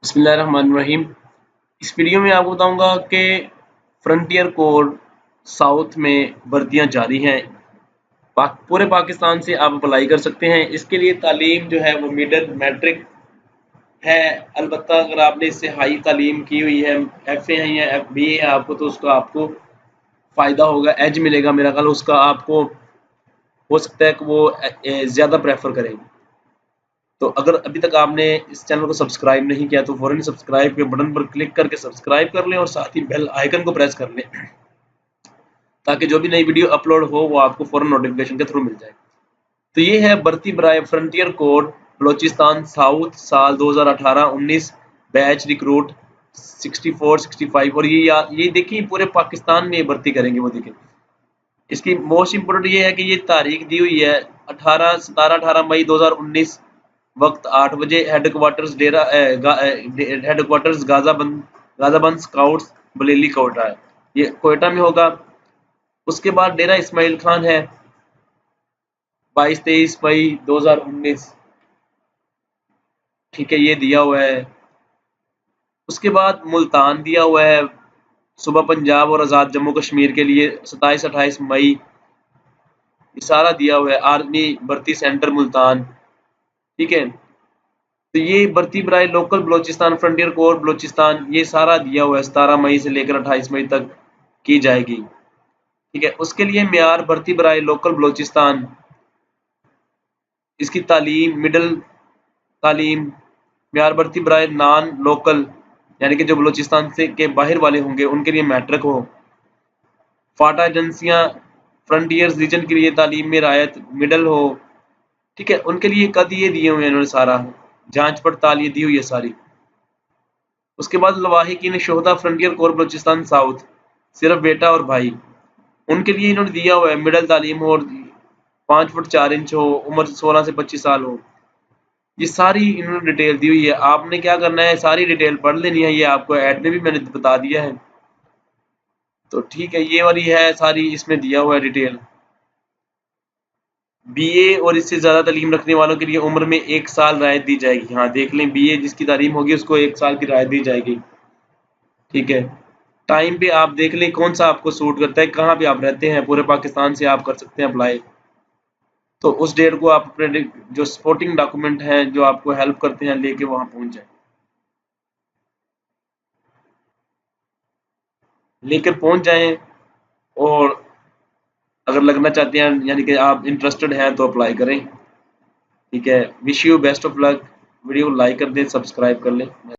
बिस्मिल्लाहिर्रहमानिर्रहीम। इस वीडियो में आपको बताऊंगा कि फ्रंटियर कोर साउथ में भर्तियां जारी हैं। पूरे पाकिस्तान से आप अप्लाई कर सकते हैं। इसके लिए तालीम जो है वो मिडल मैट्रिक है। अलबत्ता अगर आपने इससे हाई तालीम की हुई है, FA है या FBA है आपको, तो उसका आपको फ़ायदा होगा, एज मिलेगा। मेरा ख्याल उसका आपको हो सकता है कि वो ज़्यादा प्रेफर करेंगे। तो अगर अभी तक आपने इस चैनल को सब्सक्राइब नहीं किया तो फौरन सब्सक्राइब के बटन पर क्लिक करके सब्सक्राइब कर लें और साथ ही बेल आइकन को प्रेस कर लें ताकि जो भी नई वीडियो अपलोड हो वो आपको फौरन नोटिफिकेशन के थ्रू मिल जाए। तो ये है भर्ती बराए फ्रंटियर कोर बलोचिस्तान साउथ साल 2018-19 बैच रिक्रूट 64-65। और ये देखिए पूरे पाकिस्तान में ये भर्ती करेंगे। वो देखिए इसकी मोस्ट इम्पोर्टेंट ये है कि ये तारीख दी हुई है 18 मई 2019, वक्त 8 बजे। हेडक्वार्टर्स गाजाबंद स्काउट्स बलेली कोयटा है, ये कोयटा में होगा। उसके बाद डेरा इस्माइल खान है 22-23 मई 2019, ठीक है, ये दिया हुआ है। उसके बाद मुल्तान दिया हुआ है सुबह पंजाब और आज़ाद जम्मू कश्मीर के लिए 27-28 मई, ये सारा दिया हुआ है। आर्मी भर्ती सेंटर मुल्तान, ठीक है। तो ये भर्ती बराए local Balochistan frontier corps Balochistan, ये सारा दिया हुआ है। 17 मई से लेकर 28 मई तक की जाएगी, ठीक है। उसके लिए म्यार भर्ती बराए लोकल बलोचिस्तान, इसकी तालीम मिडल तालीम। म्यार भर्ती बराए नॉन लोकल यानी कि जो बलोचिस्तान से के बाहर वाले होंगे उनके लिए मैट्रिक हो। फाटा एजेंसियां फ्रंटियर्स रीजन के लिए तालीम में रायत मिडल हो, ठीक है। उनके लिए कद ये दिए हुए हैं इन्होंने, सारा जांच पड़ताल ये दी हुई है सारी। उसके बाद लवाहिकीन शोहदा फ्रंटियर कोर बलोचिस्तान साउथ, सिर्फ बेटा और भाई, उनके लिए इन्होंने दिया हुआ है मिडल तालीम हो और 5 फुट 4 इंच हो, उम्र 16 से 25 साल हो। ये सारी इन्होंने डिटेल दी हुई है। आपने क्या करना है, सारी डिटेल पढ़ लेनी है। ये आपको ऐड में भी मैंने बता दिया है, तो ठीक है। ये वाली है सारी, इसमें दिया हुआ है डिटेल। BA और इससे ज़्यादा तालीम रखने वालों के लिए उम्र में 1 साल रायत दी जाएगी। हाँ देख लें, BA जिसकी तालीम होगी उसको 1 साल की रायत दी जाएगी, ठीक है। टाइम पे आप देख लें कौन सा आपको सूट करता है, कहाँ पे आप रहते हैं। पूरे पाकिस्तान से आप कर सकते हैं अप्लाई। तो उस डेट को आप अपने जो सपोर्टिंग डॉक्यूमेंट हैं जो आपको हेल्प करते हैं लेके वहाँ पहुँच जाए, लेकर पहुँच जाएं। और अगर लगना चाहते हैं यानी कि आप इंटरेस्टेड हैं तो अप्लाई करें, ठीक है। Wish you best of luck. Video को लाइक कर दें, सब्सक्राइब कर लें।